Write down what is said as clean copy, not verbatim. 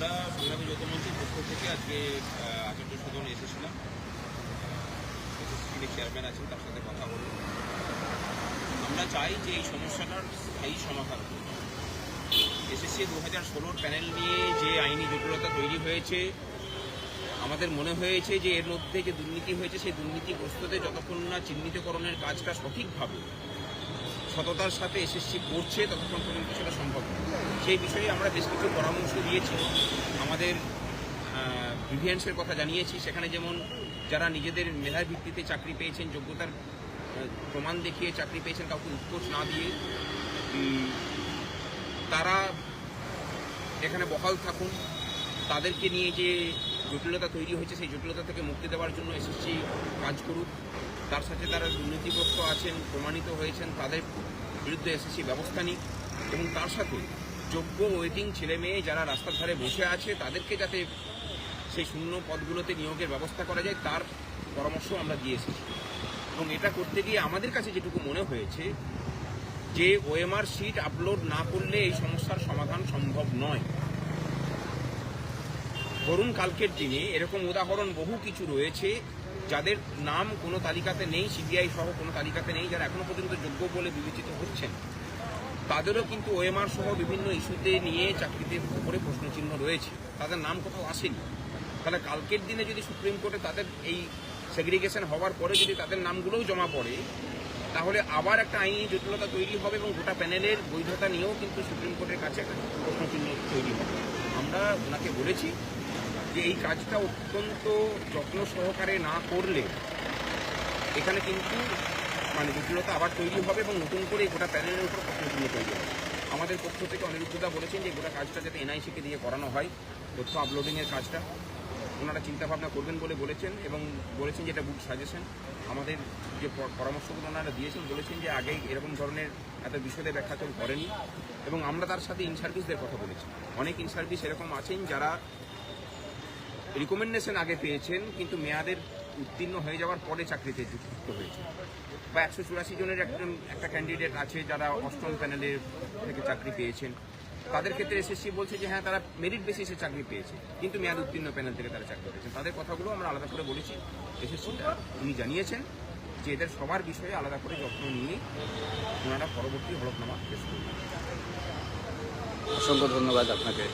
আমরা সংগ্রামী যৌথ মঞ্চের পক্ষ থেকে আজকে আচার্য সদন এসেছিলাম। এসএসসির চেয়ারম্যান আছেন, তার সাথে কথা বলব। আমরা চাই যে এই সমস্যাটার স্থায়ী সমাধান করব। এসএসসি 2016 প্যানেল নিয়ে যে আইনি জটিলতা তৈরি হয়েছে, আমাদের মনে হয়েছে যে এর মধ্যে যে দুর্নীতি হয়েছে সেই দুর্নীতিগ্রস্তদের যতক্ষণ না চিহ্নিতকরণের কাজটা সঠিকভাবে সততার সাথে এসএসসি করছে ততক্ষণ পর্যন্ত সেটা সম্ভব নয়। সেই বিষয়ে আমরা বেশ কিছু পরামর্শ দিয়েছি, আমাদের গ্রিভিয়েন্সের কথা জানিয়েছি। সেখানে যেমন যারা নিজেদের মেধার ভিত্তিতে চাকরি পেয়েছেন, যোগ্যতার প্রমাণ দেখিয়ে চাকরি পেয়েছেন, কাউকে উৎকোচ না দিয়ে তারা এখানে বহাল থাকুন। তাদেরকে নিয়ে যে জটিলতা তৈরি হয়েছে সেই জটিলতা থেকে মুক্তি দেওয়ার জন্য এসএসসি কাজ করুক। তার সাথে যারা দুর্নীতিগ্রস্ত আছেন, প্রমাণিত হয়েছেন, তাদের বিরুদ্ধে এসএসসি ব্যবস্থা নিক। এবং তার সাথে যোগ্য ওয়েটিং ছেলে মেয়ে যারা রাস্তার ধারে বসে আছে তাদেরকে যাতে সেই শূন্য পদগুলোতে নিয়োগের ব্যবস্থা করা যায় তার পরামর্শ আমরা দিয়ে এসেছি। এবং এটা করতে গিয়ে আমাদের কাছে যেটুকু মনে হয়েছে যে ওএমআর শিট আপলোড না করলে এই সমস্যার সমাধান সম্ভব নয়। ধরুন কালকের দিনে এরকম উদাহরণ বহু কিছু রয়েছে যাদের নাম কোনো তালিকাতে নেই, সিবিআই সহ কোনো তালিকাতে নেই, যারা এখনো পর্যন্ত যোগ্য বলে বিবেচিত হচ্ছেন, তাদেরও কিন্তু ওএমআর সহ বিভিন্ন ইস্যুতে নিয়ে চাকরিতে উপরে প্রশ্নচিহ্ন রয়েছে, তাদের নাম কোথাও আসেনি। তাহলে কালকের দিনে যদি সুপ্রিম কোর্টে তাদের এই সেগ্রিগেশন হওয়ার পরে যদি তাদের নামগুলোও জমা পড়ে, তাহলে আবার একটা আইনি জটিলতা তৈরি হবে এবং গোটা প্যানেলের বৈধতা নিয়েও কিন্তু সুপ্রিম কোর্টের কাছে একটা প্রশ্নচিহ্ন তৈরি হবে। আমরা ওনাকে বলেছি যে এই কাজটা অত্যন্ত যত্ন সহকারে না করলে এখানে কিন্তু জটিলতা আবার তৈরি হবে এবং নতুন করে গোটা প্যানেলের উপর প্রশ্নচিহ্ন তৈরি হবে। আমাদের পক্ষ থেকে অনিরুদ্ধদা বলেছেন যে গোটা কাজটা যাতে এনআইসিকে দিয়ে করানো হয়, তথ্য আপলোডিংয়ের কাজটা ওনারা চিন্তাভাবনা করবেন বলে বলেছেন এবং বলেছেন যে এটা গুড সাজেশন। আমাদের যে পরামর্শগুলো ওনারা দিয়েছেন, বলেছেন যে আগে এরকম ধরনের এত বিশদে ব্যাখ্যা কেউ করেনি। এবং আমরা তার সাথে ইন সার্ভিসদের কথা বলেছি। অনেক ইন সার্ভিস এরকম আছেন যারা রিকমেন্ডেশন আগে পেয়েছেন কিন্তু মেয়াদের উত্তীর্ণ হয়ে যাওয়ার পরে চাকরিতে যুক্ত হয়েছে। বা 184 জনের একটা ক্যান্ডিডেট আছে যারা অষ্টম প্যানেলের থেকে চাকরি পেয়েছেন। তাদের ক্ষেত্রে এসএসসি বলছে যে হ্যাঁ, তারা মেরিট বেসিসে চাকরি পেয়েছে কিন্তু মেয়াদ উত্তীর্ণ প্যানেল থেকে তারা চাকরি পেয়েছেন। তাদের কথাগুলো আমরা আলাদা করে বলেছি। এসএসসিটা উনি জানিয়েছেন যে এদের সবার বিষয়ে আলাদা করে যত্ন নিয়ে ওনারা পরবর্তী হলফনামা পেশ করবেন। অসংখ্য ধন্যবাদ আপনাকে।